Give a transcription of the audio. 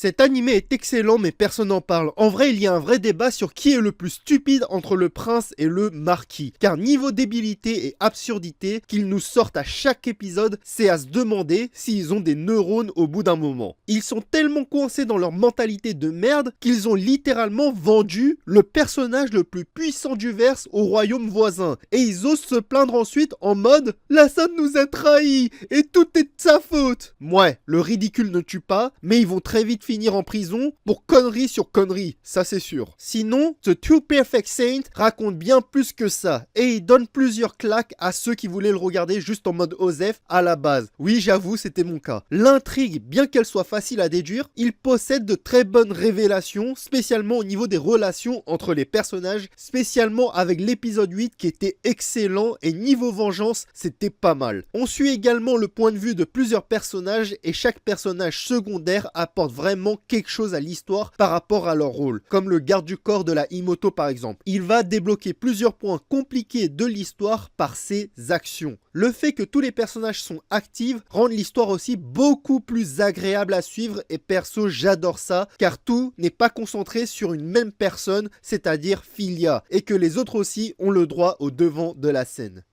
Cet animé est excellent mais personne n'en parle. En vrai, il y a un vrai débat sur qui est le plus stupide entre le prince et le marquis. Car niveau débilité et absurdité qu'ils nous sortent à chaque épisode, c'est à se demander s'ils ont des neurones au bout d'un moment. Ils sont tellement coincés dans leur mentalité de merde qu'ils ont littéralement vendu le personnage le plus puissant du verse au royaume voisin. Et ils osent se plaindre ensuite en mode « La Sun nous a trahis et tout est de sa faute !» Ouais, le ridicule ne tue pas, mais ils vont très vite finir en prison pour conneries sur conneries, ça c'est sûr. Sinon, The Two Perfect Saints raconte bien plus que ça, et il donne plusieurs claques à ceux qui voulaient le regarder juste en mode OSEF à la base. Oui, j'avoue, c'était mon cas. L'intrigue, bien qu'elle soit facile à déduire, il possède de très bonnes révélations, spécialement au niveau des relations entre les personnages, spécialement avec l'épisode 8 qui était excellent, et niveau vengeance, c'était pas mal. On suit également le point de vue de plusieurs personnages, et chaque personnage secondaire apporte vraiment quelque chose à l'histoire par rapport à leur rôle, comme le garde du corps de la Imoto par exemple. Il va débloquer plusieurs points compliqués de l'histoire par ses actions. Le fait que tous les personnages sont actifs rend l'histoire aussi beaucoup plus agréable à suivre et perso j'adore ça car tout n'est pas concentré sur une même personne, c'est-à-dire Filia, et que les autres aussi ont le droit au devant de la scène.